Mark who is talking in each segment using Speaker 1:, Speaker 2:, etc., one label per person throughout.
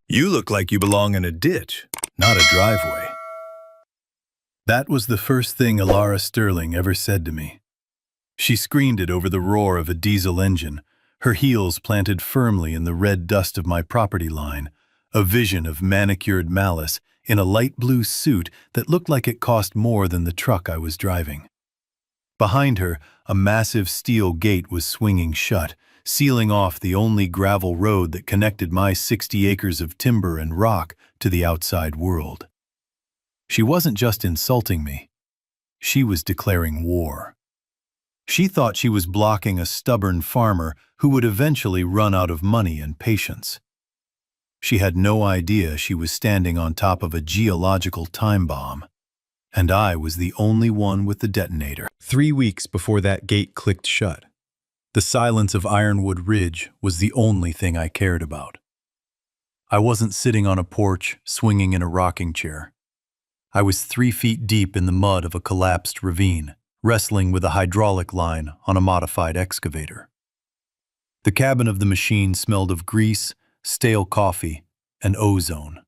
Speaker 1: You look like you belong in a ditch, not a driveway. That was the first thing Alara Sterling ever said to me. She screamed it over the roar of a diesel engine, her heels planted firmly in the red dust of my property line, a vision of manicured malice in a light blue suit that looked like it cost more than the truck I was driving. Behind her, a massive steel gate was swinging shut, sealing off the only gravel road that connected my 60 acres of timber and rock to the outside world. She wasn't just insulting me. She was declaring war. She thought she was blocking a stubborn farmer who would eventually run out of money and patience. She had no idea she was standing on top of a geological time bomb, and I was the only one with the detonator.
Speaker 2: 3 weeks before that gate clicked shut, the silence of Ironwood Ridge was the only thing I cared about. I wasn't sitting on a porch, swinging in a rocking chair. I was 3 feet deep in the mud of a collapsed ravine, wrestling with a hydraulic line on a modified excavator. The cabin of the machine smelled of grease, stale coffee, and ozone.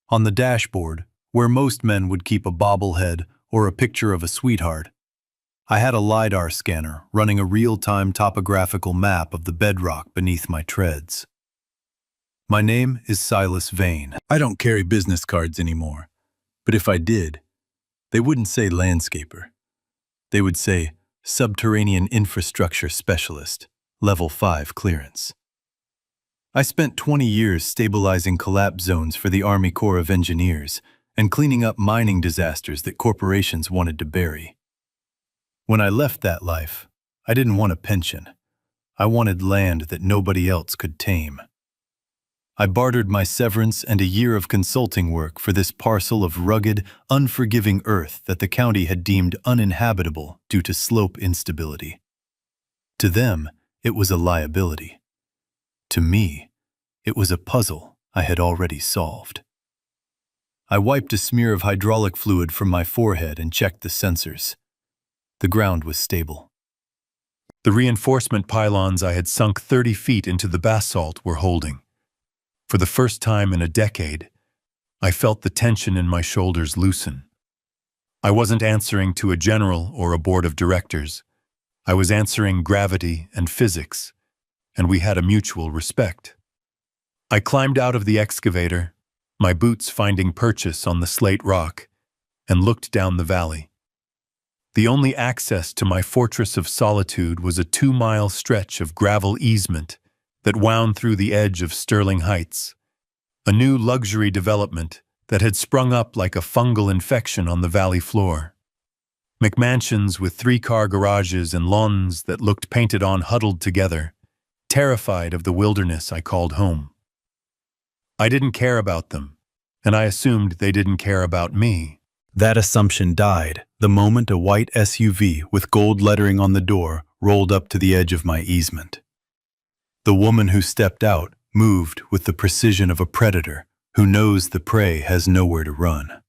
Speaker 2: On the dashboard, where most men would keep a bobblehead or a picture of a sweetheart, I had a LiDAR scanner running a real-time topographical map of the bedrock beneath my treads. My name is Silas Vane. I don't carry business cards anymore, but if I did, they wouldn't say landscaper. They would say subterranean infrastructure specialist, level 5 clearance. I spent 20 years stabilizing collapse zones for the Army Corps of Engineers and cleaning up mining disasters that corporations wanted to bury. When I left that life, I didn't want a pension. I wanted land that nobody else could tame. I bartered my severance and a year of consulting work for this parcel of rugged, unforgiving earth that the county had deemed uninhabitable due to slope instability. To them, it was a liability. To me, it was a puzzle I had already solved. I wiped a smear of hydraulic fluid from my forehead and checked the sensors. The ground was stable. The reinforcement pylons I had sunk 30 feet into the basalt were holding. For the first time in a decade, I felt the tension in my shoulders loosen. I wasn't answering to a general or a board of directors. I was answering gravity and physics, and we had a mutual respect. I climbed out of the excavator, my boots finding purchase on the slate rock, and looked down the valley. The only access to my fortress of solitude was a 2-mile stretch of gravel easement that wound through the edge of Sterling Heights, a new luxury development that had sprung up like a fungal infection on the valley floor. McMansions with 3-car garages and lawns that looked painted on huddled together, terrified of the wilderness I called home. I didn't care about them, and I assumed they didn't care about me. That assumption died the moment a white SUV with gold lettering on the door rolled up to the edge of my easement. The woman who stepped out moved with the precision of a predator who knows the prey has nowhere to run.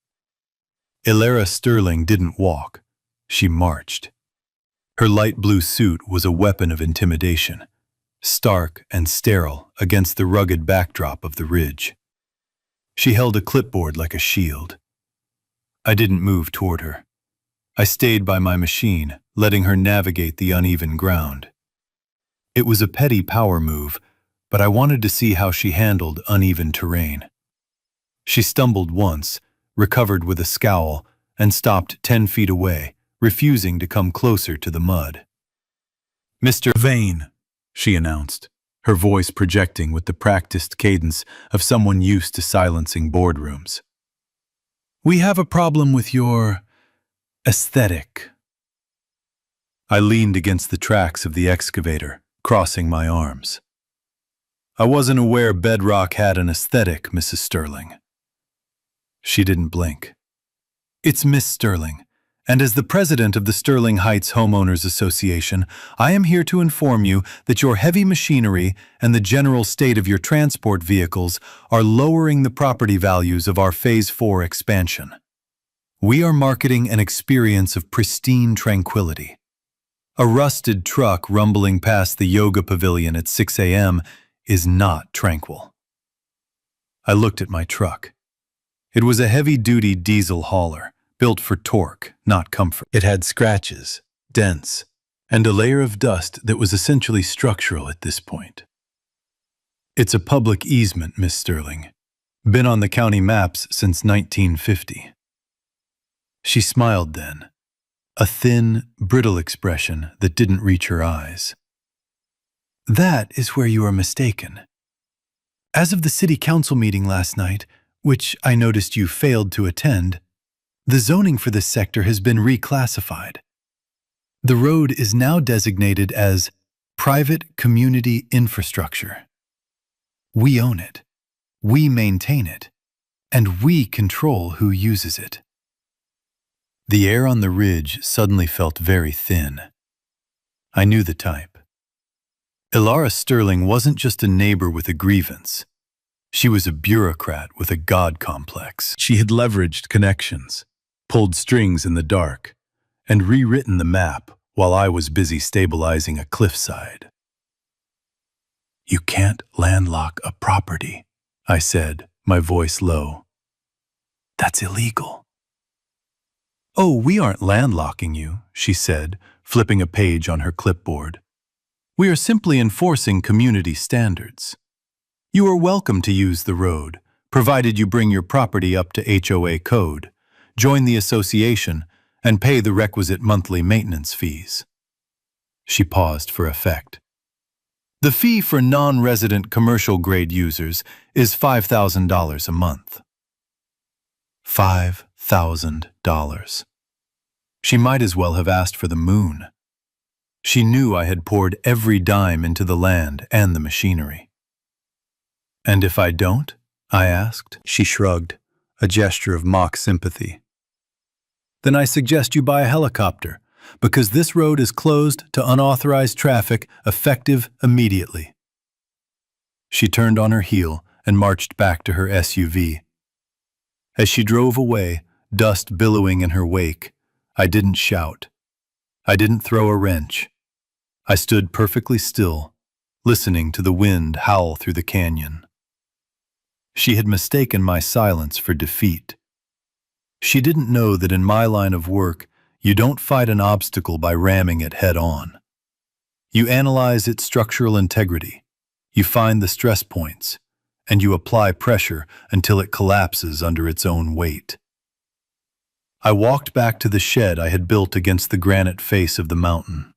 Speaker 2: Alara Sterling didn't walk, she marched. Her light blue suit was a weapon of intimidation, stark and sterile against the rugged backdrop of the ridge. She held a clipboard like a shield. I didn't move toward her. I stayed by my machine, letting her navigate the uneven ground. It was a petty power move, but I wanted to see how she handled uneven terrain. She stumbled once, recovered with a scowl, and stopped 10 feet away, refusing to come closer to the mud. "Mr. Vane," she announced, her voice projecting with the practiced cadence of someone used to silencing boardrooms. "We have a problem with your aesthetic." I leaned against the tracks of the excavator, crossing my arms. "I wasn't aware bedrock had an aesthetic, Mrs. Sterling." She didn't blink. "It's Miss Sterling, and as the president of the Sterling Heights Homeowners Association, I am here to inform you that your heavy machinery and the general state of your transport vehicles are lowering the property values of our Phase 4 expansion. We are marketing an experience of pristine tranquility. A rusted truck rumbling past the yoga pavilion at 6 a.m. is not tranquil.
Speaker 1: I looked at my truck. It was a heavy-duty diesel hauler, built for torque, not comfort. It had scratches, dents, and a layer of dust that was essentially structural at this point. It's a public easement, Miss Sterling. Been on the county maps since 1950. She smiled then, a thin, brittle expression that didn't reach her eyes. That is where you are mistaken. As of the city council meeting last night, which I noticed you failed to attend, the zoning for this sector has been reclassified. The road is now designated as private community infrastructure. We own it, we maintain it, and we control who uses it. The air on the ridge suddenly felt very thin. I knew the type. Ilara Sterling wasn't just a neighbor with a grievance. She was a bureaucrat with a god complex. She had leveraged connections, pulled strings in the dark, and rewritten the map while I was busy stabilizing a cliffside. You can't landlock a property, I said, my voice low. That's illegal. Oh, we aren't landlocking you, she said, flipping a page on her clipboard. We are simply enforcing community standards. You are welcome to use the road, provided you bring your property up to HOA code, join the association, and pay the requisite monthly maintenance fees. She paused for effect. The fee for non-resident commercial-grade users is $5,000 a month. $5,000. She might as well have asked for the moon. She knew I had poured every dime into the land and the machinery. And if I don't? I asked. She shrugged, a gesture of mock sympathy. Then I suggest you buy a helicopter, because this road is closed to unauthorized traffic effective immediately. She turned on her heel and marched back to her SUV. As she drove away, dust billowing in her wake, I didn't shout. I didn't throw a wrench. I stood perfectly still, listening to the wind howl through the canyon. She had mistaken my silence for defeat. She didn't know that in my line of work, you don't fight an obstacle by ramming it head-on. You analyze its structural integrity, you find the stress points, and you apply pressure until it collapses under its own weight. I walked back to the shed I had built against the granite face of the mountain.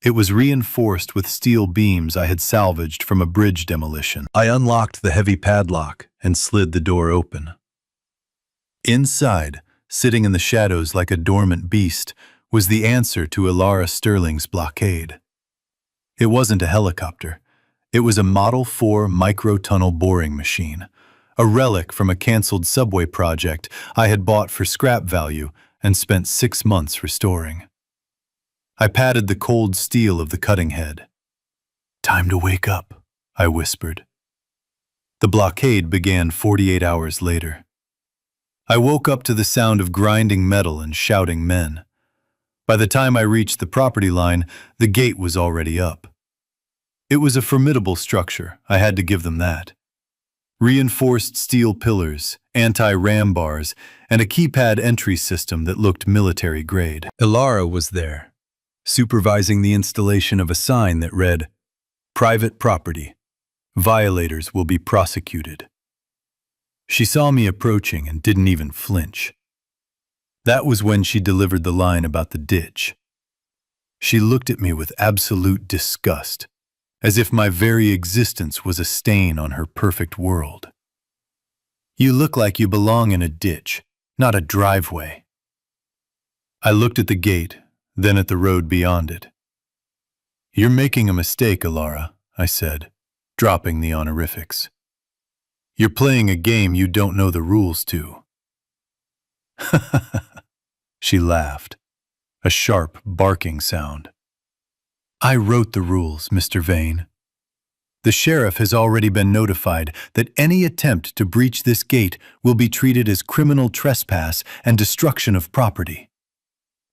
Speaker 1: It was reinforced with steel beams I had salvaged from a bridge demolition. I unlocked the heavy padlock and slid the door open. Inside, sitting in the shadows like a dormant beast, was the answer to Ilara Sterling's blockade. It wasn't a helicopter. It was a Model 4 micro-tunnel boring machine, a relic from a canceled subway project I had bought for scrap value and spent 6 months restoring. I patted the cold steel of the cutting head. Time to wake up, I whispered. The blockade began 48 hours later. I woke up to the sound of grinding metal and shouting men. By the time I reached the property line, the gate was already up. It was a formidable structure, I had to give them that. Reinforced steel pillars, anti-ram bars, and a keypad entry system that looked military-grade. Ilara was there, supervising the installation of a sign that read, "Private property. Violators will be prosecuted." She saw me approaching and didn't even flinch. That was when she delivered the line about the ditch. She looked at me with absolute disgust, as if my very existence was a stain on her perfect world. You look like you belong in a ditch, not a driveway. I looked at the gate, then at the road beyond it. You're making a mistake, Ilara, I said, dropping the honorifics. You're playing a game you don't know the rules to. She laughed, a sharp, barking sound. I wrote the rules, Mr. Vane. The sheriff has already been notified that any attempt to breach this gate will be treated as criminal trespass and destruction of property.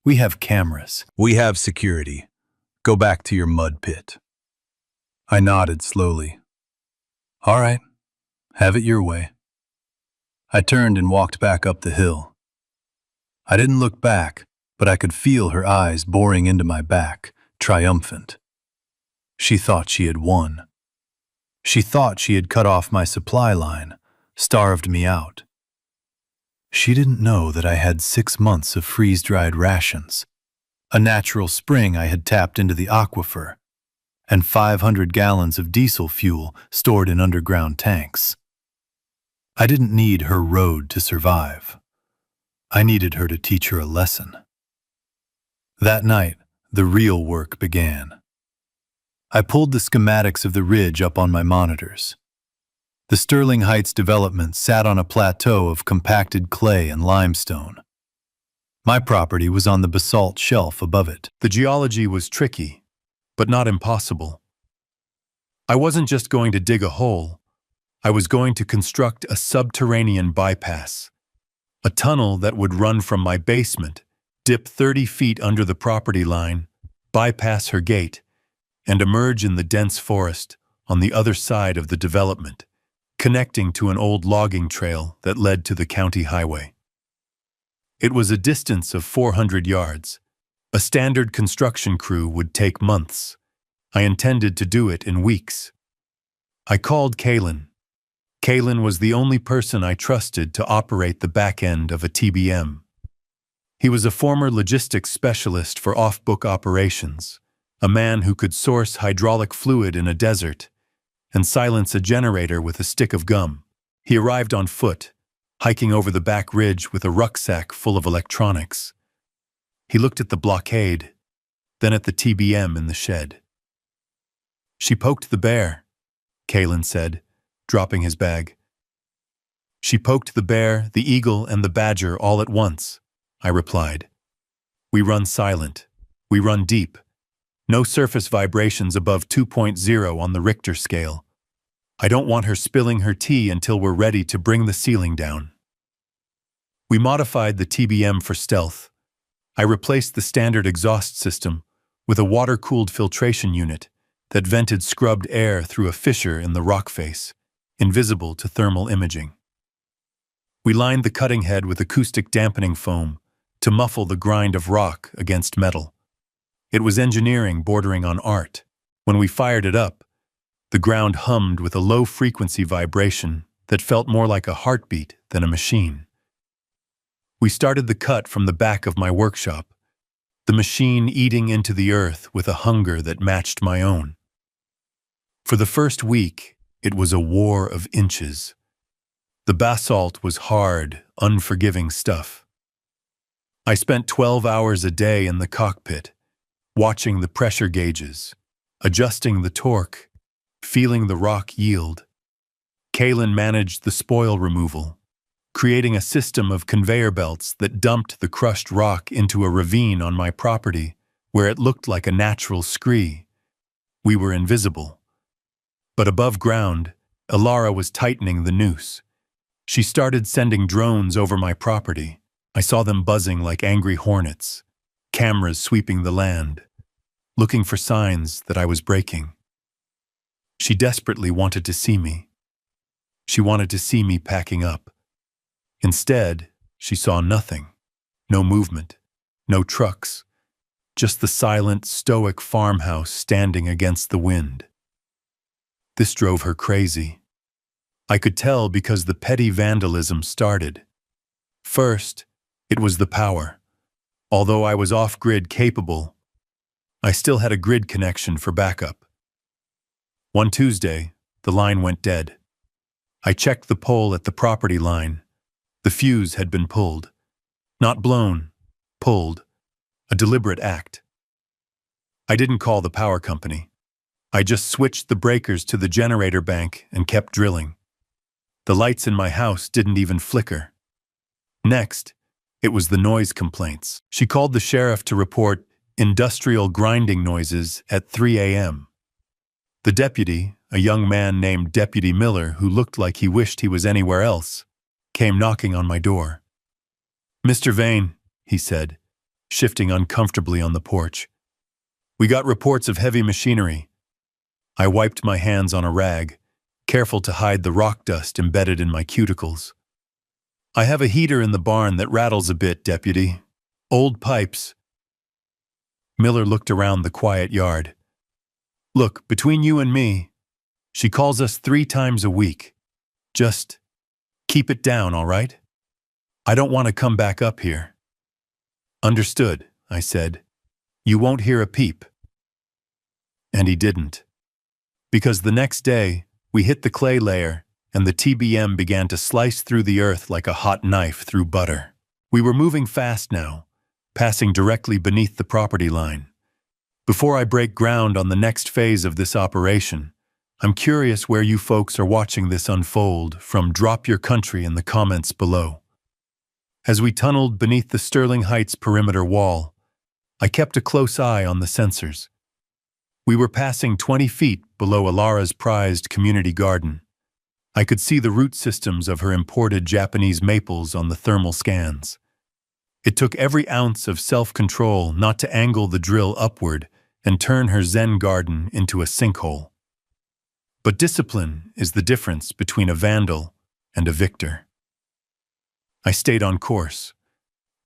Speaker 1: We have cameras. We have security. Go back to your mud pit. I nodded slowly. All right. Have it your way. I turned and walked back up the hill. I didn't look back, but I could feel her eyes boring into my back, triumphant. She thought she had won. She thought she had cut off my supply line, starved me out. She didn't know that I had 6 months of freeze-dried rations, a natural spring I had tapped into the aquifer, and 500 gallons of diesel fuel stored in underground tanks. I didn't need her road to survive. I needed her to teach her a lesson. That night, the real work began. I pulled the schematics of the ridge up on my monitors. The Sterling Heights development sat on a plateau of compacted clay and limestone. My property was on the basalt shelf above it.
Speaker 2: The geology was tricky, but not impossible. I wasn't just going to dig a hole. I was going to construct a subterranean bypass, a tunnel that would run from my basement, dip 30 feet under the property line, bypass her gate, and emerge in the dense forest on the other side of the development, connecting to an old logging trail that led to the county highway. It was a distance of 400 yards. A standard construction crew would take months. I intended to do it in weeks. I called Kaylin. Kaylin was the only person I trusted to operate the back end of a TBM. He was a former logistics specialist for off-book operations, a man who could source hydraulic fluid in a desert and silence a generator with a stick of gum. He arrived on foot, hiking over the back ridge with a rucksack full of electronics. He looked at the blockade, then at the TBM in the shed. "She poked the bear," Kaylin said, dropping his bag. "She poked the bear, the eagle, and the badger all at once," I replied. "We run silent. We run deep. No surface vibrations above 2.0 on the Richter scale. I don't want her spilling her tea until we're ready to bring the ceiling down." We modified the TBM for stealth. I replaced the standard exhaust system with a water-cooled filtration unit that vented scrubbed air through a fissure in the rock face, invisible to thermal imaging. We lined the cutting head with acoustic dampening foam to muffle the grind of rock against metal. It was engineering bordering on art. When we fired it up, the ground hummed with a low-frequency vibration that felt more like a heartbeat than a machine. We started the cut from the back of my workshop, the machine eating into the earth with a hunger that matched my own. For the first week, it was a war of inches. The basalt was hard, unforgiving stuff. I spent 12 hours a day in the cockpit, watching the pressure gauges, adjusting the torque, feeling the rock yield. Kaylin managed the spoil removal, creating a system of conveyor belts that dumped the crushed rock into a ravine on my property where it looked like a natural scree. We were invisible. But above ground, Ilara was tightening the noose. She started sending drones over my property. I saw them buzzing like angry hornets, cameras sweeping the land, looking for signs that I was breaking. She desperately wanted to see me. She wanted to see me packing up. Instead, she saw nothing. No movement, no trucks, just the silent, stoic farmhouse standing against the wind. This drove her crazy. I could tell because the petty vandalism started. First, it was the power. Although I was off-grid capable, I still had a grid connection for backup. One Tuesday, the line went dead. I checked the pole at the property line. The fuse had been pulled. Not blown, pulled. A deliberate act. I didn't call the power company. I just switched the breakers to the generator bank and kept drilling. The lights in my house didn't even flicker. Next, it was the noise complaints. She called the sheriff to report industrial grinding noises at 3 a.m. The deputy, a young man named Deputy Miller who looked like he wished he was anywhere else, came knocking on my door. "Mr. Vane," he said, shifting uncomfortably on the porch. "We got reports of heavy machinery." I wiped my hands on a rag, careful to hide the rock dust embedded in my cuticles. "I have a heater in the barn that rattles a bit, Deputy. Old pipes." Miller looked around the quiet yard. "Look, between you and me, she calls us 3 times a week. Just keep it down, all right? I don't want to come back up here." "Understood," I said. "You won't hear a peep." And he didn't. Because the next day, we hit the clay layer, and the TBM began to slice through the earth like a hot knife through butter. We were moving fast now, passing directly beneath the property line. Before I break ground on the next phase of this operation, I'm curious where you folks are watching this unfold from. Drop your country in the comments below. As we tunneled beneath the Sterling Heights perimeter wall, I kept a close eye on the sensors. We were passing 20 feet below Alara's prized community garden. I could see the root systems of her imported Japanese maples on the thermal scans. It took every ounce of self-control not to angle the drill upward and turn her Zen garden into a sinkhole. But discipline is the difference between a vandal and a victor. I stayed on course.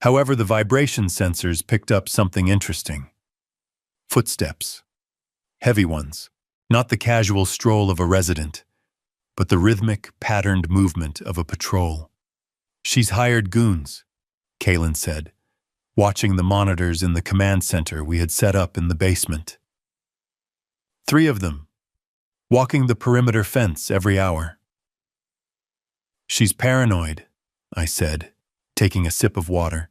Speaker 2: However, the vibration sensors picked up something interesting. Footsteps. Heavy ones. Not the casual stroll of a resident, but the rhythmic, patterned movement of a patrol. "She's hired goons," Kaylin said, watching the monitors in the command center we had set up in the basement. 3 of them, walking the perimeter fence every hour. "She's paranoid," I said, taking a sip of water.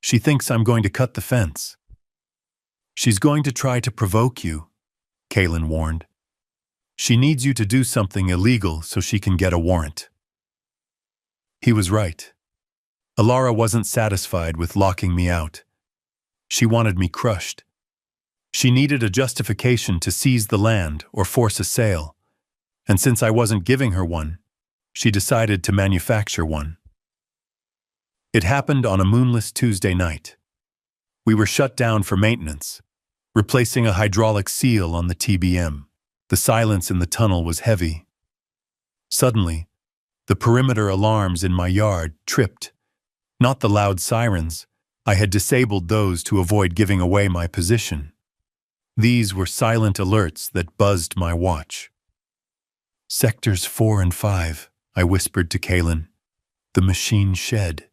Speaker 2: "She thinks I'm going to cut the fence." "She's going to try to provoke you," Kaylin warned. "She needs you to do something illegal so she can get a warrant." He was right. Alara wasn't satisfied with locking me out. She wanted me crushed. She needed a justification to seize the land or force a sale, and since I wasn't giving her one, she decided to manufacture one. It happened on a moonless Tuesday night. We were shut down for maintenance, replacing a hydraulic seal on the TBM. The silence in the tunnel was heavy. Suddenly, the perimeter alarms in my yard tripped. Not the loud sirens. I had disabled those to avoid giving away my position. These were silent alerts that buzzed my watch. "Sectors 4 and 5, I whispered to Kaylin. "The machine shed."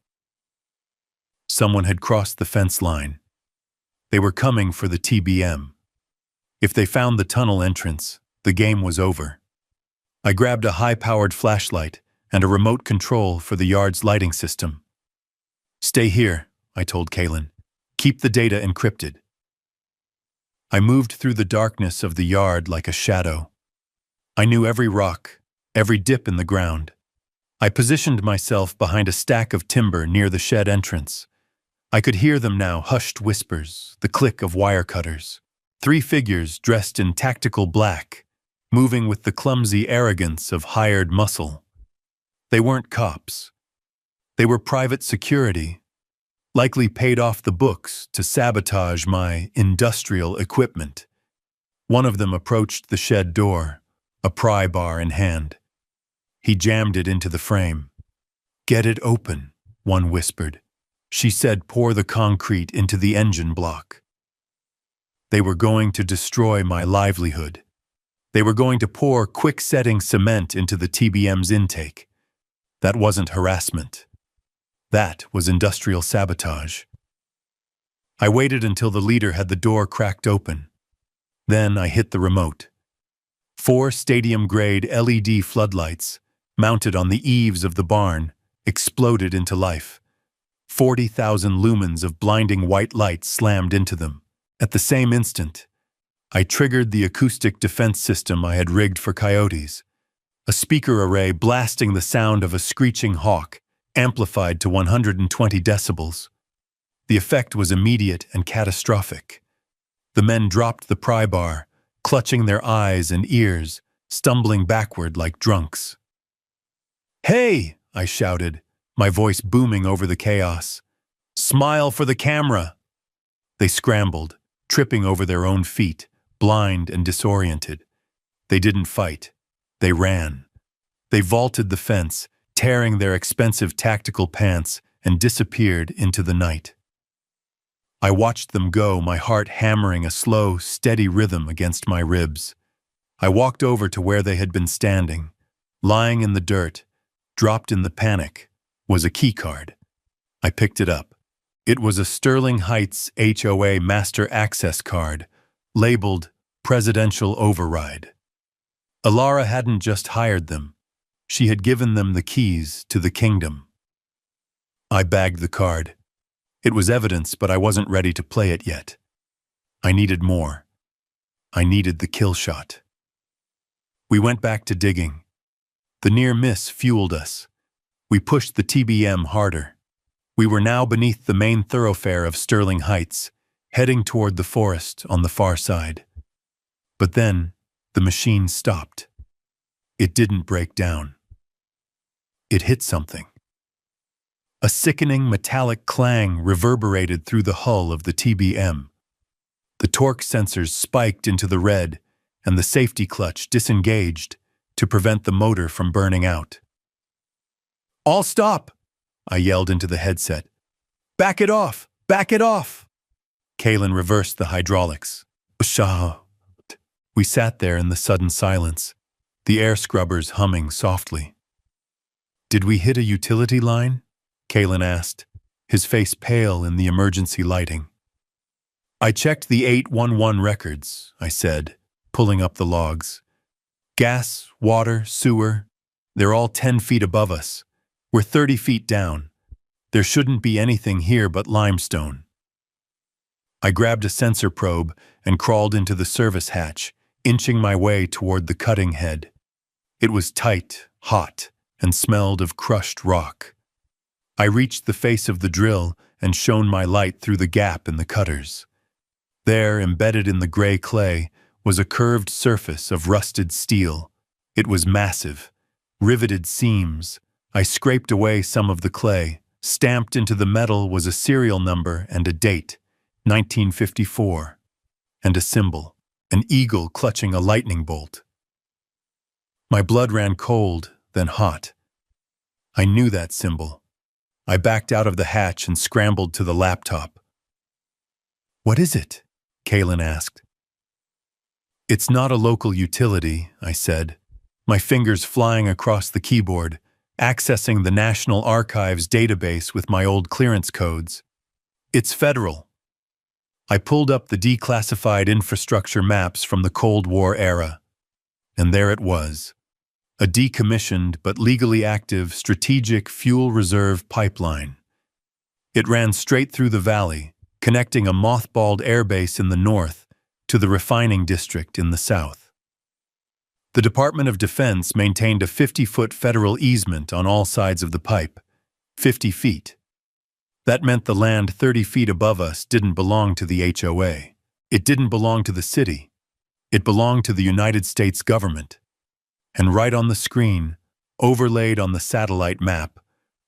Speaker 2: Someone had crossed the fence line. They were coming for the TBM. If they found the tunnel entrance, the game was over. I grabbed a high-powered flashlight and a remote control for the yard's lighting system. "Stay here," I told Kaylin. "Keep the data encrypted." I moved through the darkness of the yard like a shadow. I knew every rock, every dip in the ground. I positioned myself behind a stack of timber near the shed entrance. I could hear them now, hushed whispers, the click of wire cutters. 3 figures dressed in tactical black, moving with the clumsy arrogance of hired muscle. They weren't cops. They were private security, likely paid off the books to sabotage my industrial equipment. One of them approached the shed door, a pry bar in hand. He jammed it into the frame. "Get it open," one whispered. She said, "Pour the concrete into the engine block." They were going to destroy my livelihood. They were going to pour quick-setting cement into the TBM's intake. That wasn't harassment. That was industrial sabotage. I waited until the leader had the door cracked open. Then I hit the remote. 4 stadium-grade LED floodlights, mounted on the eaves of the barn, exploded into life. 40,000 lumens of blinding white light slammed into them. At the same instant, I triggered the acoustic defense system I had rigged for coyotes. A speaker array blasting the sound of a screeching hawk, amplified to 120 decibels. The effect was immediate and catastrophic. The men dropped the pry bar, clutching their eyes and ears, stumbling backward like drunks. "Hey!" I shouted, my voice booming over the chaos. "Smile for the camera!" They scrambled, tripping over their own feet, blind and disoriented. They didn't fight. They ran. They vaulted the fence, tearing their expensive tactical pants, and disappeared into the night. I watched them go, my heart hammering a slow, steady rhythm against my ribs. I walked over to where they had been standing. Lying in the dirt, dropped in the panic, was a keycard. I picked it up. It was a Sterling Heights HOA Master Access card, labeled Presidential Override. Alara hadn't just hired them. She had given them the keys to the kingdom. I bagged the card. It was evidence, but I wasn't ready to play it yet. I needed more. I needed the kill shot. We went back to digging. The near miss fueled us. We pushed the TBM harder. We were now beneath the main thoroughfare of Sterling Heights, heading toward the forest on the far side. But then, the machine stopped. It didn't break down. It hit something. A sickening metallic clang reverberated through the hull of the TBM. The torque sensors spiked into the red, and the safety clutch disengaged to prevent the motor from burning out. "All stop!" I yelled into the headset. "Back it off! Back it off!" Kalen reversed the hydraulics. Shah. We sat there in the sudden silence, the air scrubbers humming softly. "Did we hit a utility line?" Kalen asked, his face pale in the emergency lighting. "I checked the 811 records," I said, pulling up the logs. "Gas, water, sewer, they're all 10 feet above us. We're 30 feet down. There shouldn't be anything here but limestone." I grabbed a sensor probe and crawled into the service hatch, inching my way toward the cutting head. It was tight, hot, and smelled of crushed rock. I reached the face of the drill and shone my light through the gap in the cutters. There, embedded in the gray clay, was a curved surface of rusted steel. It was massive. Riveted seams. I scraped away some of the clay. Stamped into the metal was a serial number and a date, 1954, and a symbol, an eagle clutching a lightning bolt. My blood ran cold, then hot. I knew that symbol. I backed out of the hatch and scrambled to the laptop. "What is it?" Kalen asked. "It's not a local utility," I said, my fingers flying across the keyboard, accessing the National Archives database with my old clearance codes. "It's federal." I pulled up the declassified infrastructure maps from the Cold War era, and there it was, a decommissioned but legally active strategic fuel reserve pipeline. It ran straight through the valley, connecting a mothballed airbase in the north to the refining district in the south. The Department of Defense maintained a 50-foot federal easement on all sides of the pipe, 50 feet. That meant the land 30 feet above us didn't belong to the HOA. It didn't belong to the city. It belonged to the United States government. And right on the screen, overlaid on the satellite map,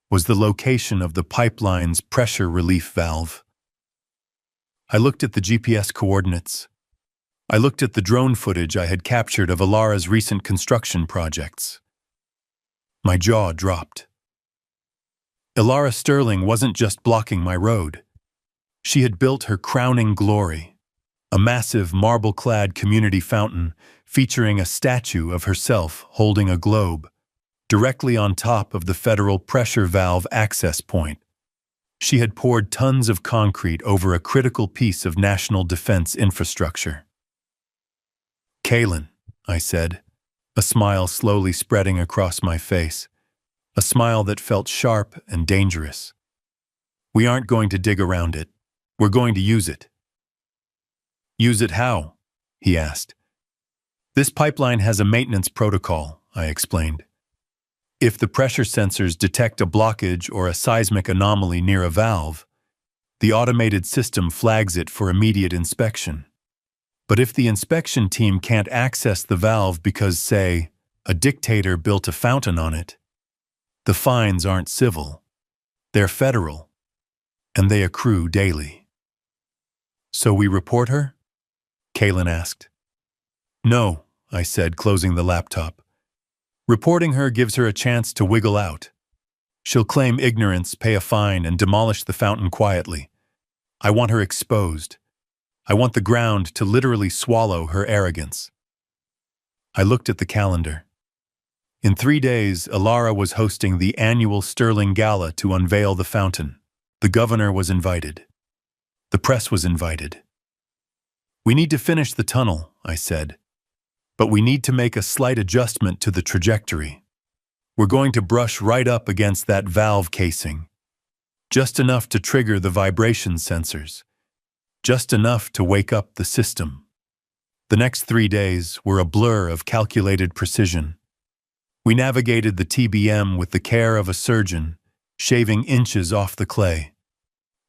Speaker 2: was the location of the pipeline's pressure relief valve. I looked at the GPS coordinates. I looked at the drone footage I had captured of Alara's recent construction projects. My jaw dropped. Alara Sterling wasn't just blocking my road. She had built her crowning glory, a massive marble-clad community fountain featuring a statue of herself holding a globe, directly on top of the federal pressure valve access point. She had poured tons of concrete over a critical piece of national defense infrastructure. "Kalen," I said, a smile slowly spreading across my face, a smile that felt sharp and dangerous. "We aren't going to dig around it. We're going to use it." "Use it how?" he asked. "This pipeline has a maintenance protocol," I explained. "If the pressure sensors detect a blockage or a seismic anomaly near a valve, the automated system flags it for immediate inspection. But if the inspection team can't access the valve because, say, a dictator built a fountain on it, the fines aren't civil. They're federal, and they accrue daily." "So we report her?" Kalen asked. "No," I said, closing the laptop. Reporting her gives her a chance to wiggle out. She'll claim ignorance, pay a fine, and demolish the fountain quietly. I want her exposed. I want the ground to literally swallow her arrogance. I looked at the calendar. In 3 days, Alara was hosting the annual Sterling Gala to unveil the fountain. The governor was invited. The press was invited. We need to finish the tunnel, I said. But we need to make a slight adjustment to the trajectory. We're going to brush right up against that valve casing. Just enough to trigger the vibration sensors. Just enough to wake up the system. The next 3 days were a blur of calculated precision. We navigated the TBM with the care of a surgeon, shaving inches off the clay,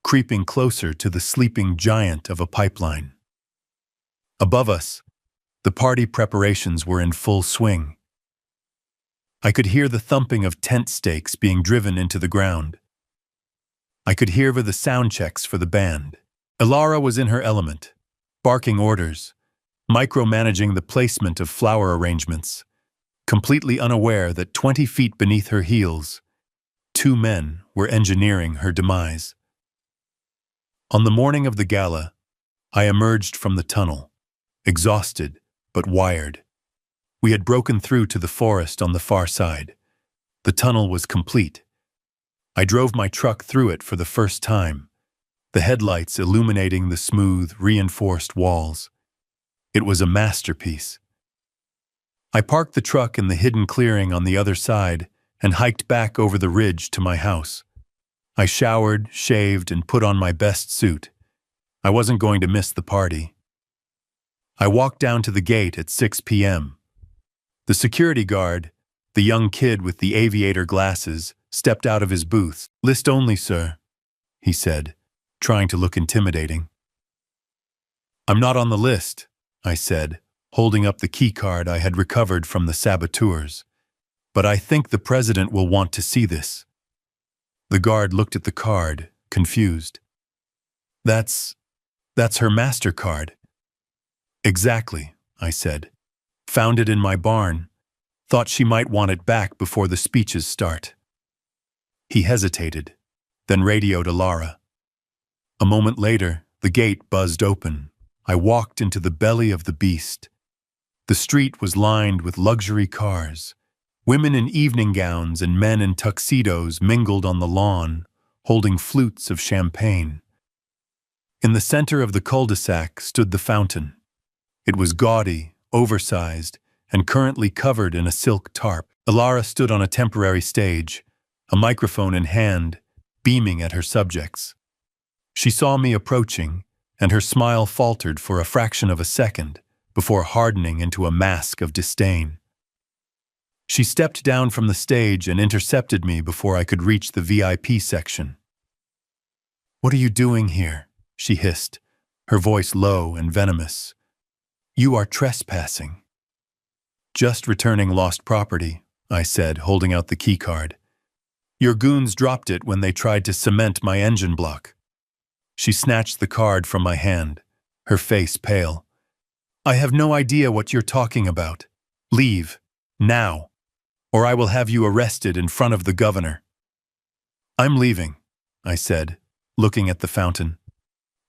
Speaker 2: creeping closer to the sleeping giant of a pipeline. Above us, the party preparations were in full swing. I could hear the thumping of tent stakes being driven into the ground. I could hear the sound checks for the band. Alara was in her element, barking orders, micromanaging the placement of flower arrangements, completely unaware that 20 feet beneath her heels, 2 men were engineering her demise. On the morning of the gala, I emerged from the tunnel, exhausted but wired. We had broken through to the forest on the far side. The tunnel was complete. I drove my truck through it for the first time, the headlights illuminating the smooth, reinforced walls. It was a masterpiece. I parked the truck in the hidden clearing on the other side and hiked back over the ridge to my house. I showered, shaved, and put on my best suit. I wasn't going to miss the party. I walked down to the gate at 6 p.m. The security guard, the young kid with the aviator glasses, stepped out of his booth. "List only, sir," he said, trying to look intimidating. "I'm not on the list," I said, holding up the key card I had recovered from the saboteurs. "But I think the president will want to see this." The guard looked at the card, confused. That's her MasterCard." "Exactly," I said. "Found it in my barn. Thought she might want it back before the speeches start." He hesitated, then radioed Alara. A moment later, the gate buzzed open. I walked into the belly of the beast. The street was lined with luxury cars. Women in evening gowns and men in tuxedos mingled on the lawn, holding flutes of champagne. In the center of the cul-de-sac stood the fountain. It was gaudy, oversized, and currently covered in a silk tarp. Alara stood on a temporary stage, a microphone in hand, beaming at her subjects. She saw me approaching, and her smile faltered for a fraction of a second before hardening into a mask of disdain. She stepped down from the stage and intercepted me before I could reach the VIP section. "What are you doing here?" she hissed, her voice low and venomous. "You are trespassing." "Just returning lost property," I said, holding out the key card. "Your goons dropped it when they tried to cement my engine block." She snatched the card from my hand, her face pale. "I have no idea what you're talking about. Leave, now, or I will have you arrested in front of the governor." "I'm leaving," I said, looking at the fountain.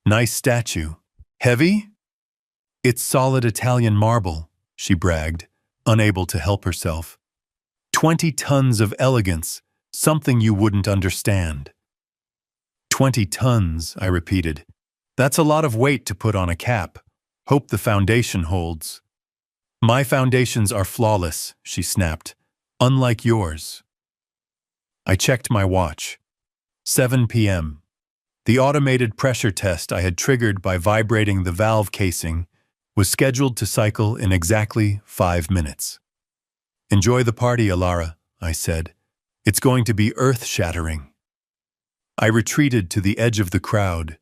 Speaker 2: "Nice statue. Heavy?" "It's solid Italian marble," she bragged, unable to help herself. 20 tons of elegance, something you wouldn't understand." 20 tons, I repeated. "That's a lot of weight to put on a cap. Hope the foundation holds." "My foundations are flawless," she snapped, "unlike yours." I checked my watch. 7 p.m. The automated pressure test I had triggered by vibrating the valve casing was scheduled to cycle in exactly 5 minutes. "Enjoy the party, Alara," I said. "It's going to be earth-shattering." I retreated to the edge of the crowd,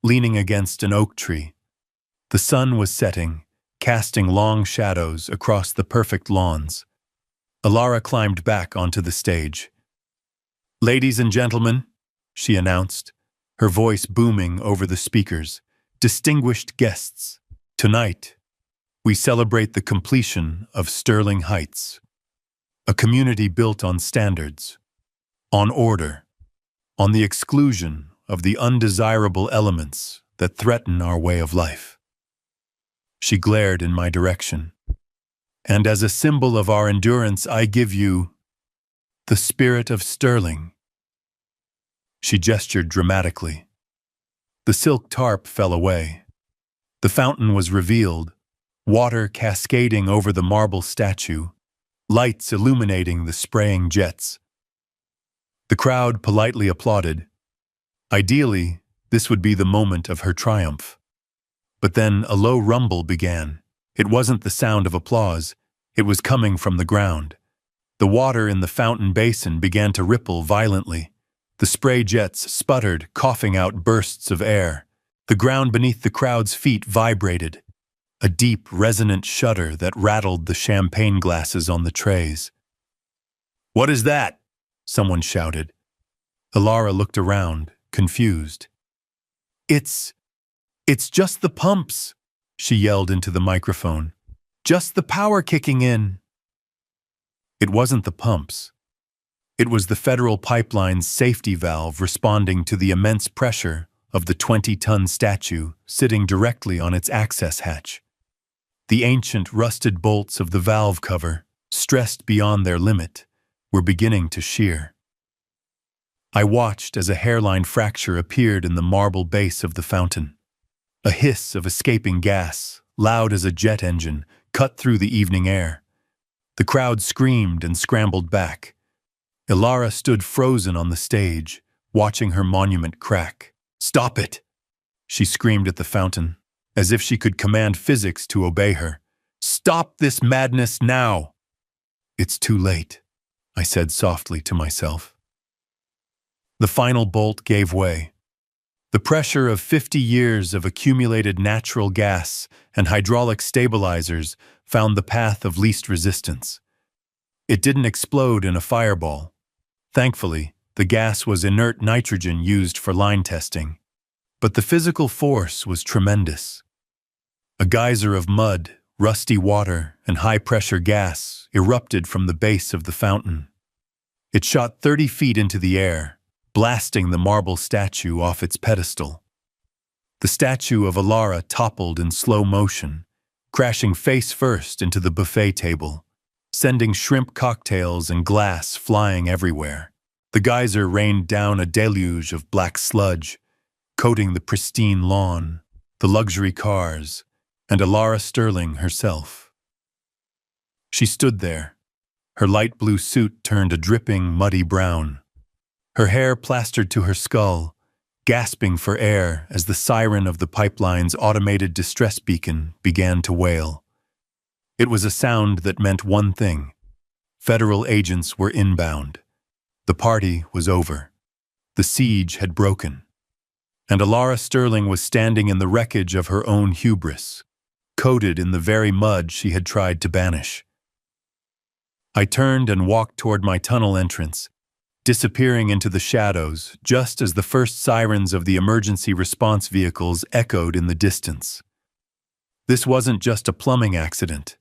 Speaker 2: leaning against an oak tree. The sun was setting, casting long shadows across the perfect lawns. Alara climbed back onto the stage. "Ladies and gentlemen," she announced, her voice booming over the speakers, "distinguished guests, tonight, we celebrate the completion of Sterling Heights." A community built on standards, on order, on the exclusion of the undesirable elements that threaten our way of life. She glared in my direction. And as a symbol of our endurance, I give you the spirit of Sterling. She gestured dramatically. The silk tarp fell away. The fountain was revealed, water cascading over the marble statue, lights illuminating the spraying jets. The crowd politely applauded. Ideally, this would be the moment of her triumph. But then a low rumble began. It wasn't the sound of applause. It was coming from the ground. The water in the fountain basin began to ripple violently. The spray jets sputtered, coughing out bursts of air. The ground beneath the crowd's feet vibrated, a deep, resonant shudder that rattled the champagne glasses on the trays. "What is that?" someone shouted. Ilara looked around, confused. It's just the pumps," she yelled into the microphone. "Just the power kicking in." It wasn't the pumps. It was the federal pipeline's safety valve responding to the immense pressure of the 20-ton statue sitting directly on its access hatch. The ancient rusted bolts of the valve cover, stressed beyond their limit, were beginning to shear. I watched as a hairline fracture appeared in the marble base of the fountain. A hiss of escaping gas, loud as a jet engine, cut through the evening air. The crowd screamed and scrambled back. Ilara stood frozen on the stage, watching her monument crack. "Stop it!" she screamed at the fountain, as if she could command physics to obey her. "Stop this madness now!" "It's too late," I said softly to myself. The final bolt gave way. The pressure of 50 years of accumulated natural gas and hydraulic stabilizers found the path of least resistance. It didn't explode in a fireball. Thankfully, the gas was inert nitrogen used for line testing. But the physical force was tremendous. A geyser of mud, rusty water, and high-pressure gas erupted from the base of the fountain. It shot 30 feet into the air, blasting the marble statue off its pedestal. The statue of Ilara toppled in slow motion, crashing face first into the buffet table, sending shrimp cocktails and glass flying everywhere. The geyser rained down a deluge of black sludge, coating the pristine lawn, the luxury cars, and Ilara Sterling herself. She stood there, her light blue suit turned a dripping, muddy brown, her hair plastered to her skull, gasping for air as the siren of the pipeline's automated distress beacon began to wail. It was a sound that meant one thing: federal agents were inbound. The party was over. The siege had broken. And Ilara Sterling was standing in the wreckage of her own hubris, coated in the very mud she had tried to banish. I turned and walked toward my tunnel entrance, disappearing into the shadows just as the first sirens of the emergency response vehicles echoed in the distance. This wasn't just a plumbing accident.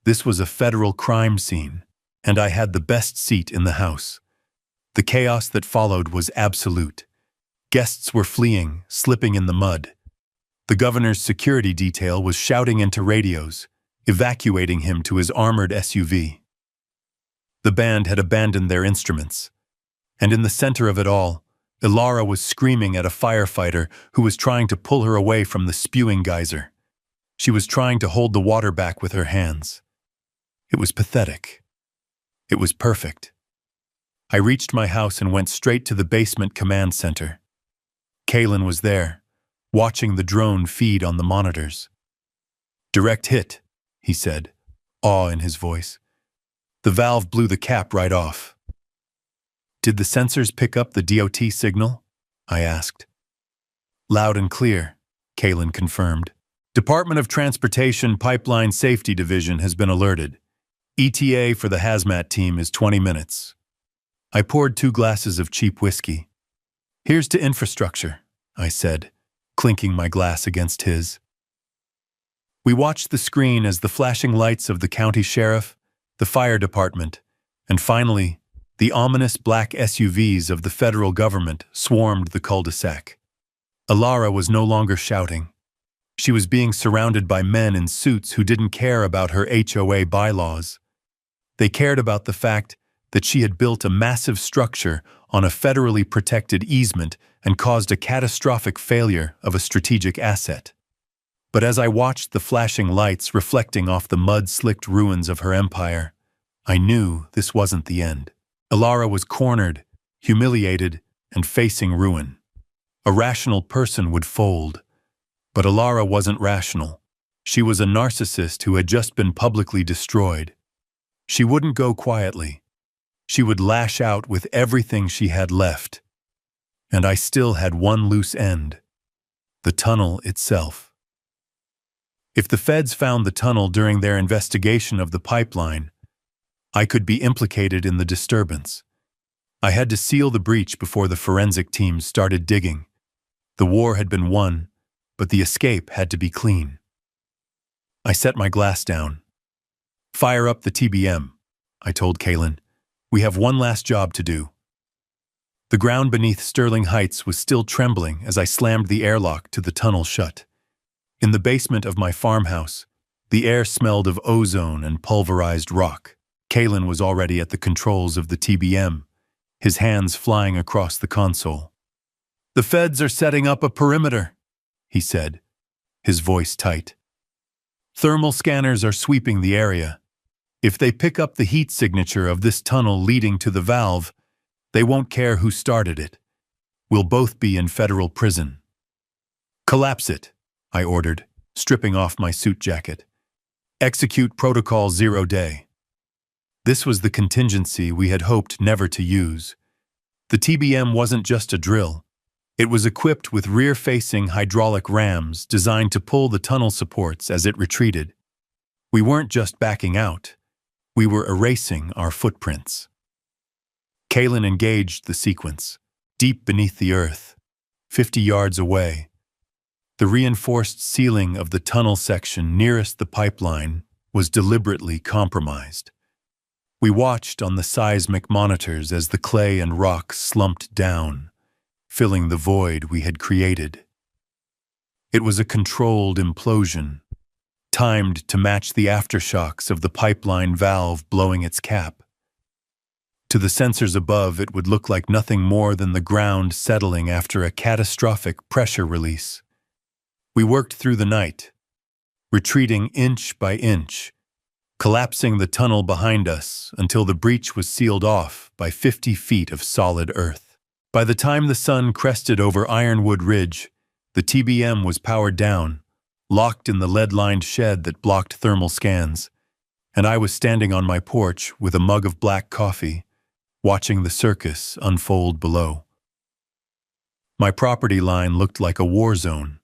Speaker 2: This was a federal crime scene, and I had the best seat in the house. The chaos that followed was absolute. Guests were fleeing, slipping in the mud. The governor's security detail was shouting into radios, evacuating him to his armored SUV. The band had abandoned their instruments. And in the center of it all, Ilara was screaming at a firefighter who was trying to pull her away from the spewing geyser. She was trying to hold the water back with her hands. It was pathetic. It was perfect. I reached my house and went straight to the basement command center. Kalen was there, watching the drone feed on the monitors. "Direct hit," he said, awe in his voice. "The valve blew the cap right off." "Did the sensors pick up the DOT signal?" I asked. "Loud and clear," Kalen confirmed. "Department of Transportation Pipeline Safety Division has been alerted. ETA for the hazmat team is 20 minutes. I poured 2 glasses of cheap whiskey. "Here's to infrastructure," I said, clinking my glass against his. We watched the screen as the flashing lights of the county sheriff, the fire department, And finally, the ominous black SUVs of the federal government swarmed the cul-de-sac. Alara was no longer shouting. She was being surrounded by men in suits who didn't care about her HOA bylaws. They cared about the fact that she had built a massive structure on a federally protected easement and caused a catastrophic failure of a strategic asset. But as I watched the flashing lights reflecting off the mud-slicked ruins of her empire, I knew this wasn't the end. Alara was cornered, humiliated, and facing ruin. A rational person would fold. But Alara wasn't rational. She was a narcissist who had just been publicly destroyed. She wouldn't go quietly. She would lash out with everything she had left. And I still had one loose end: the tunnel itself. If the feds found the tunnel during their investigation of the pipeline, I could be implicated in the disturbance. I had to seal the breach before the forensic teams started digging. The war had been won, but the escape had to be clean. I set my glass down. "Fire up the TBM," I told Kaylin. "We have one last job to do." The ground beneath Sterling Heights was still trembling as I slammed the airlock to the tunnel shut. In the basement of my farmhouse, the air smelled of ozone and pulverized rock. Kaylin was already at the controls of the TBM, his hands flying across the console. "The feds are setting up a perimeter," he said, his voice tight. "Thermal scanners are sweeping the area. If they pick up the heat signature of this tunnel leading to the valve, they won't care who started it. We'll both be in federal prison." "Collapse it," I ordered, stripping off my suit jacket. "Execute Protocol 0-day." This was the contingency we had hoped never to use. The TBM wasn't just a drill. It was equipped with rear-facing hydraulic rams designed to pull the tunnel supports as it retreated. We weren't just backing out. We were erasing our footprints. Kaylin engaged the sequence, deep beneath the earth, 50 yards away. The reinforced ceiling of the tunnel section nearest the pipeline was deliberately compromised. We watched on the seismic monitors as the clay and rock slumped down, filling the void we had created. It was a controlled implosion, timed to match the aftershocks of the pipeline valve blowing its cap. To the sensors above, it would look like nothing more than the ground settling after a catastrophic pressure release. We worked through the night, retreating inch by inch, collapsing the tunnel behind us until the breach was sealed off by 50 feet of solid earth. By the time the sun crested over Ironwood Ridge, the TBM was powered down, locked in the lead-lined shed that blocked thermal scans, and I was standing on my porch with a mug of black coffee, watching the circus unfold below. My property line looked like a war zone.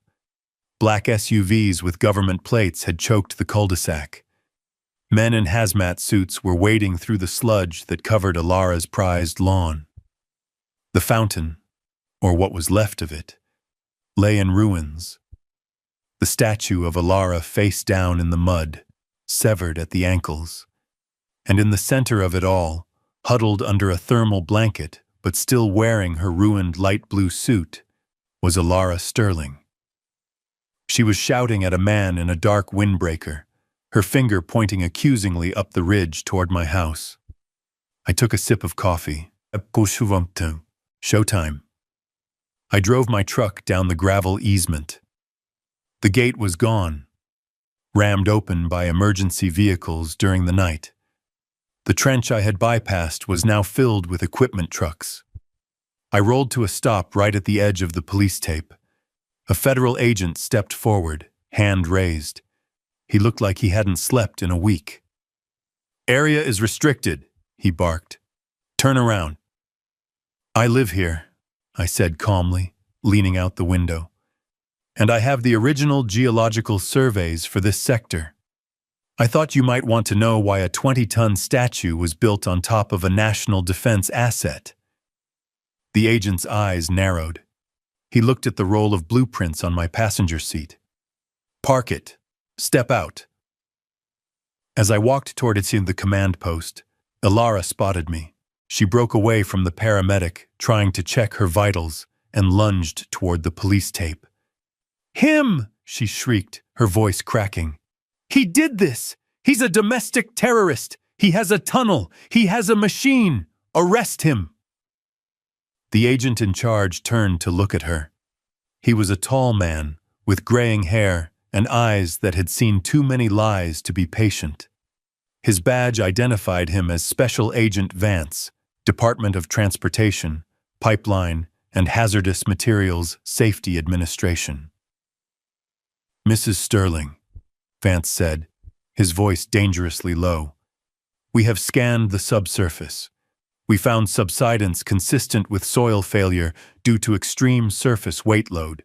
Speaker 2: Black SUVs with government plates had choked the cul-de-sac. Men in hazmat suits were wading through the sludge that covered Alara's prized lawn. The fountain, or what was left of it, lay in ruins. The statue of Alara face down in the mud, severed at the ankles. And in the center of it all, huddled under a thermal blanket, but still wearing her ruined light blue suit, was Alara Sterling. She was shouting at a man in a dark windbreaker, her finger pointing accusingly up the ridge toward my house. I took a sip of coffee. Showtime. I drove my truck down the gravel easement. The gate was gone, rammed open by emergency vehicles during the night. The trench I had bypassed was now filled with equipment trucks. I rolled to a stop right at the edge of the police tape. A federal agent stepped forward, hand raised. He looked like he hadn't slept in a week. "Area is restricted," he barked. "Turn around." "I live here," I said calmly, leaning out the window. "And I have the original geological surveys for this sector. I thought you might want to know why a 20-ton statue was built on top of a national defense asset." The agent's eyes narrowed. He looked at the roll of blueprints on my passenger seat. "Park it. Step out." As I walked toward it in the command post, Ilara spotted me. She broke away from the paramedic, trying to check her vitals, and lunged toward the police tape. "Him!" she shrieked, her voice cracking. "He did this! He's a domestic terrorist! He has a tunnel! He has a machine! Arrest him!" The agent in charge turned to look at her. He was a tall man, with graying hair and eyes that had seen too many lies to be patient. His badge identified him as Special Agent Vance, Department of Transportation, Pipeline, and Hazardous Materials Safety Administration. "Mrs. Sterling," Vance said, his voice dangerously low, "we have scanned the subsurface. We found subsidence consistent with soil failure due to extreme surface weight load.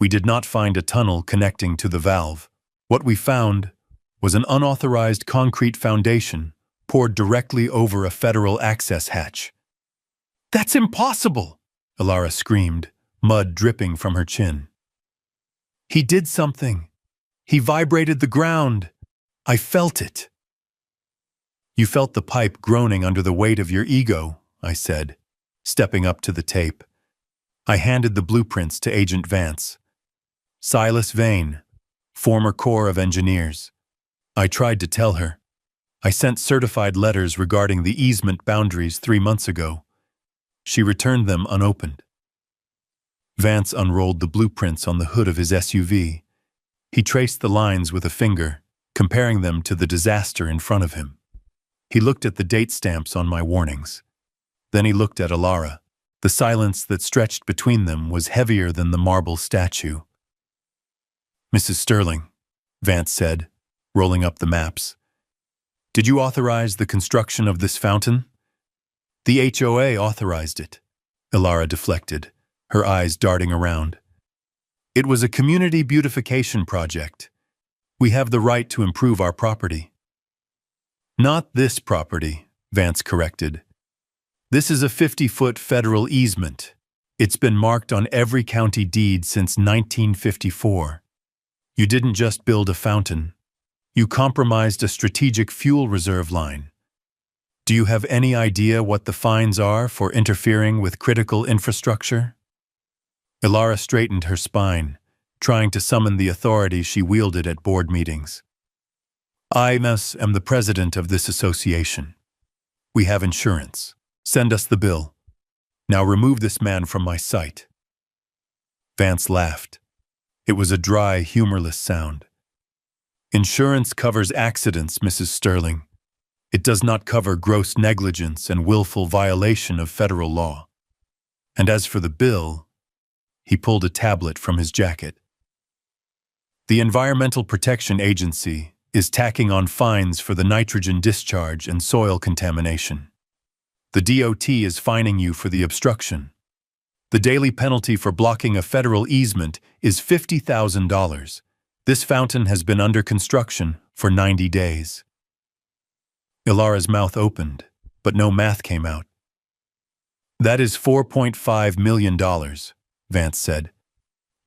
Speaker 2: We did not find a tunnel connecting to the valve. What we found was an unauthorized concrete foundation poured directly over a federal access hatch." "That's impossible!" Ilara screamed, mud dripping from her chin. "He did something. He vibrated the ground. I felt it." "You felt the pipe groaning under the weight of your ego," I said, stepping up to the tape. I handed the blueprints to Agent Vance. "Silas Vane, former Corps of Engineers." I tried to tell her. "I sent certified letters regarding the easement boundaries 3 months ago." She returned them unopened. Vance unrolled the blueprints on the hood of his SUV. He traced the lines with a finger, comparing them to the disaster in front of him. He looked at the date stamps on my warnings. Then he looked at Ilara. The silence that stretched between them was heavier than the marble statue. "Mrs. Sterling," Vance said, rolling up the maps, "did you authorize the construction of this fountain?" "The HOA authorized it," Ilara deflected, her eyes darting around. "It was a community beautification project. We have the right to improve our property." "Not this property," Vance corrected. "This is a 50-foot federal easement. It's been marked on every county deed since 1954. You didn't just build a fountain. You compromised a strategic fuel reserve line. Do you have any idea what the fines are for interfering with critical infrastructure?" Ilara straightened her spine, trying to summon the authority she wielded at board meetings. "I am the president of this association. We have insurance. Send us the bill. Now remove this man from my sight." Vance laughed. It was a dry, humorless sound. "Insurance covers accidents, Mrs. Sterling. It does not cover gross negligence and willful violation of federal law. And as for the bill," he pulled a tablet from his jacket. "The Environmental Protection Agency is tacking on fines for the nitrogen discharge and soil contamination. The DOT is fining you for the obstruction. The daily penalty for blocking a federal easement is $50,000. This fountain has been under construction for 90 days. Ilara's mouth opened, but no math came out. "That is $4.5 million, Vance said,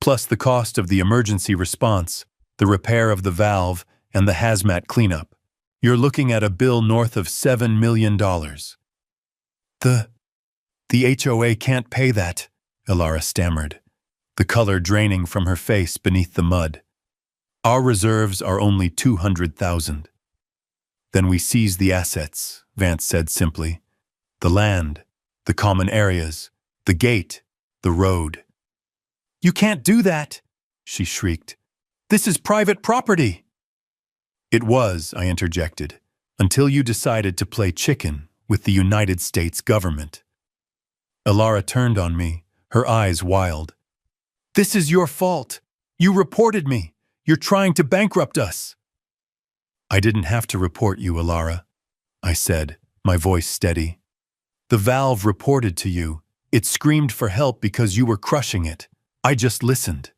Speaker 2: plus the cost of the emergency response, the repair of the valve, and the hazmat cleanup. You're looking at a bill north of $7 million. The HOA can't pay that," Ilara stammered, the color draining from her face beneath the mud. "Our reserves are only $200,000. "Then we seize the assets," Vance said simply. "The land, the common areas, the gate, the road." "You can't do that," she shrieked. "This is private property." "It was," I interjected, "until you decided to play chicken with the United States government." Ilara turned on me, her eyes wild. "This is your fault. You reported me. You're trying to bankrupt us." "I didn't have to report you, Ilara," I said, my voice steady. "The valve reported to you. It screamed for help because you were crushing it. I just listened."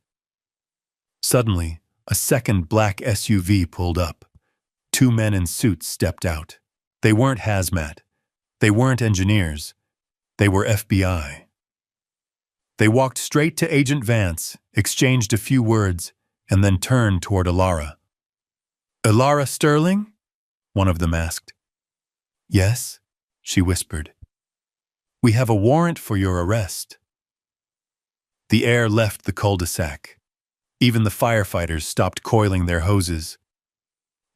Speaker 2: Suddenly, a second black SUV pulled up. 2 men in suits stepped out. They weren't hazmat. They weren't engineers. They were FBI. They walked straight to Agent Vance, exchanged a few words, and then turned toward Ilara. "Ilara Sterling?" one of them asked. Yes, she whispered. We have a warrant for your arrest. The air left the cul-de-sac. Even the firefighters stopped coiling their hoses.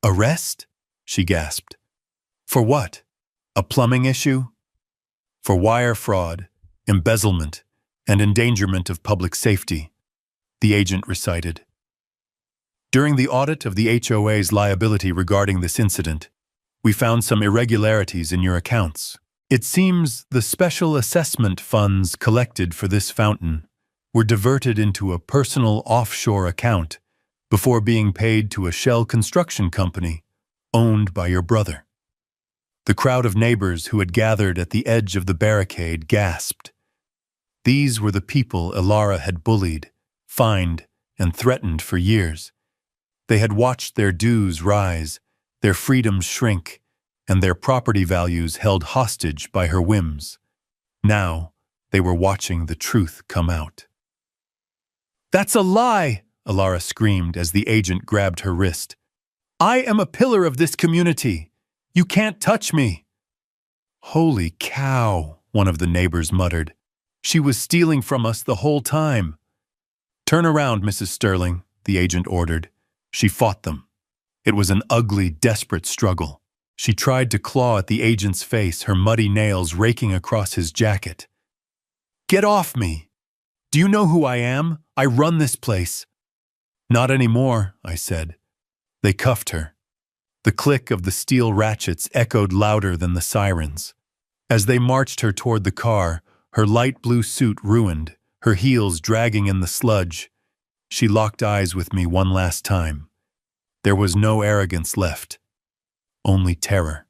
Speaker 2: Arrest? She gasped. For what? A plumbing issue? For wire fraud, embezzlement, and endangerment of public safety, the agent recited. During the audit of the HOA's liability regarding this incident, we found some irregularities in your accounts. It seems the special assessment funds collected for this fountain were diverted into a personal offshore account before being paid to a shell construction company owned by your brother. The crowd of neighbors who had gathered at the edge of the barricade gasped. These were the people Ilara had bullied, fined, and threatened for years. They had watched their dues rise, their freedoms shrink, and their property values held hostage by her whims. Now, they were watching the truth come out. That's a lie, Ilara screamed as the agent grabbed her wrist. I am a pillar of this community. You can't touch me. Holy cow, one of the neighbors muttered. She was stealing from us the whole time. Turn around, Mrs. Sterling, the agent ordered. She fought them. It was an ugly, desperate struggle. She tried to claw at the agent's face, her muddy nails raking across his jacket. Get off me! Do you know who I am? I run this place. Not anymore, I said. They cuffed her. The click of the steel ratchets echoed louder than the sirens. As they marched her toward the car, her light blue suit ruined, her heels dragging in the sludge, she locked eyes with me one last time. There was no arrogance left, only terror.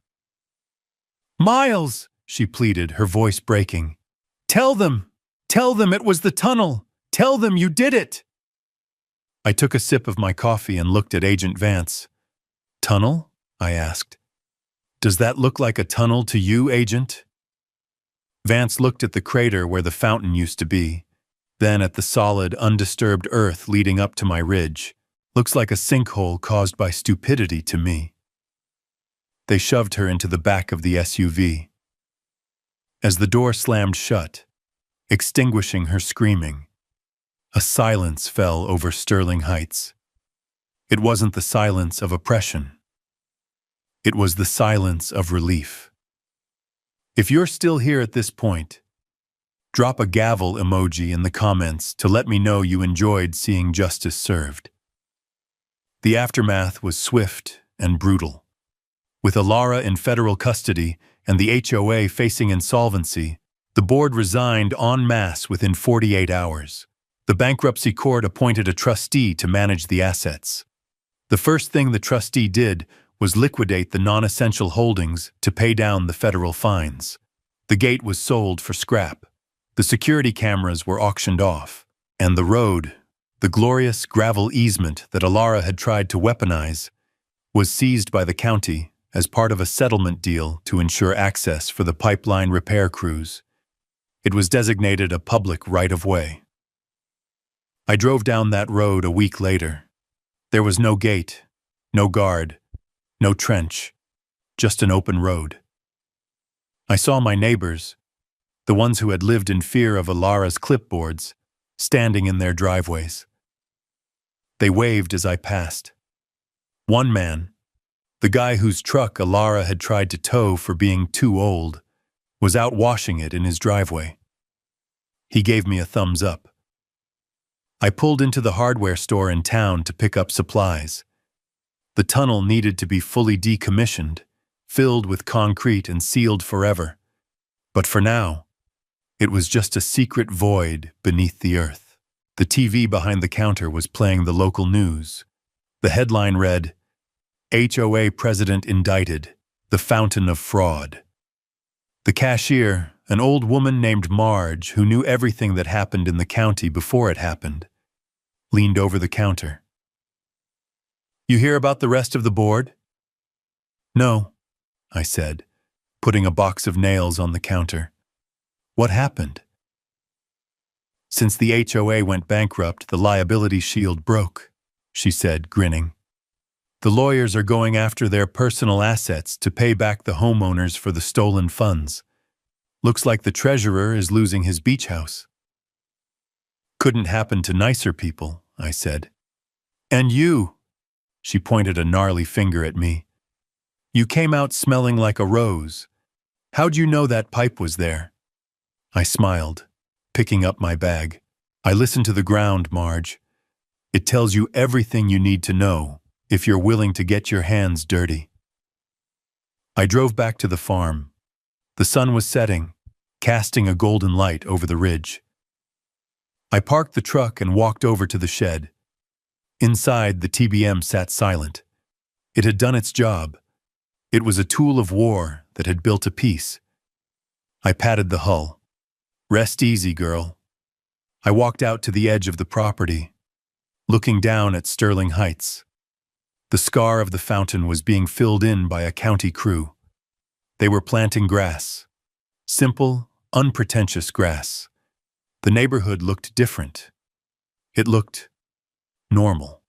Speaker 2: Miles, she pleaded, her voice breaking. Tell them it was the tunnel. Tell them you did it. I took a sip of my coffee and looked at Agent Vance. Tunnel? I asked. Does that look like a tunnel to you, Agent? Vance looked at the crater where the fountain used to be, then at the solid, undisturbed earth leading up to my ridge. Looks like a sinkhole caused by stupidity to me. They shoved her into the back of the SUV. As the door slammed shut, extinguishing her screaming, a silence fell over Sterling Heights. It wasn't the silence of oppression. It was the silence of relief. If you're still here at this point, drop a gavel emoji in the comments to let me know you enjoyed seeing justice served. The aftermath was swift and brutal. With Ilara in federal custody and the HOA facing insolvency, the board resigned en masse within 48 hours. The bankruptcy court appointed a trustee to manage the assets. The first thing the trustee did was liquidate the non-essential holdings to pay down the federal fines. The gate was sold for scrap. The security cameras were auctioned off. And the road, the glorious gravel easement that Ilara had tried to weaponize, was seized by the county as part of a settlement deal to ensure access for the pipeline repair crews. It was designated a public right-of-way. I drove down that road a week later. There was no gate, no guard, no trench, just an open road. I saw my neighbors, the ones who had lived in fear of Ilara's clipboards, standing in their driveways. They waved as I passed. One man, the guy whose truck Ilara had tried to tow for being too old, was out washing it in his driveway. He gave me a thumbs up. I pulled into the hardware store in town to pick up supplies. The tunnel needed to be fully decommissioned, filled with concrete and sealed forever. But for now, it was just a secret void beneath the earth. The TV behind the counter was playing the local news. The headline read, HOA President Indicted, the Fountain of Fraud. The cashier, an old woman named Marge who knew everything that happened in the county before it happened, leaned over the counter. You hear about the rest of the board? No, I said, putting a box of nails on the counter. What happened? Since the HOA went bankrupt, the liability shield broke, she said, grinning. The lawyers are going after their personal assets to pay back the homeowners for the stolen funds. Looks like the treasurer is losing his beach house. Couldn't happen to nicer people, I said. And you, she pointed a gnarly finger at me. You came out smelling like a rose. How'd you know that pipe was there? I smiled, picking up my bag. I listened to the ground, Marge. It tells you everything you need to know if you're willing to get your hands dirty. I drove back to the farm. The sun was setting, casting a golden light over the ridge. I parked the truck and walked over to the shed. Inside, the TBM sat silent. It had done its job. It was a tool of war that had built a peace. I patted the hull. Rest easy, girl. I walked out to the edge of the property, looking down at Sterling Heights. The scar of the fountain was being filled in by a county crew. They were planting grass. Simple, unpretentious grass. The neighborhood looked different. It looked normal.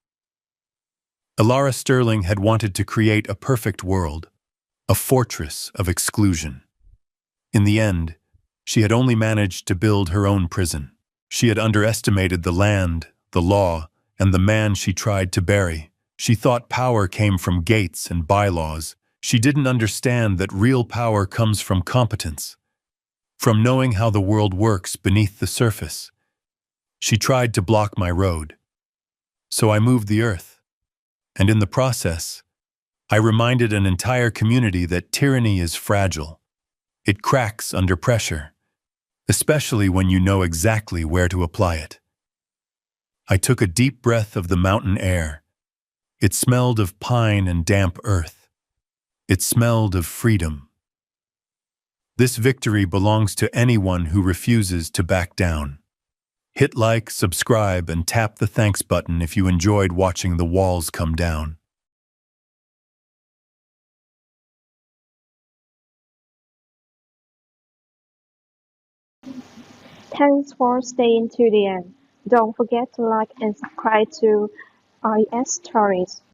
Speaker 2: Elara Sterling had wanted to create a perfect world, a fortress of exclusion. In the end, she had only managed to build her own prison. She had underestimated the land, the law, and the man she tried to bury. She thought power came from gates and bylaws. She didn't understand that real power comes from competence, from knowing how the world works beneath the surface. She tried to block my road. So I moved the earth. And in the process, I reminded an entire community that tyranny is fragile. It cracks under pressure, especially when you know exactly where to apply it. I took a deep breath of the mountain air. It smelled of pine and damp earth. It smelled of freedom. This victory belongs to anyone who refuses to back down. Hit like, subscribe, and tap the thanks button if you enjoyed watching the walls come down.
Speaker 3: Thanks for staying to the end. Don't forget to like and subscribe to IS Stories.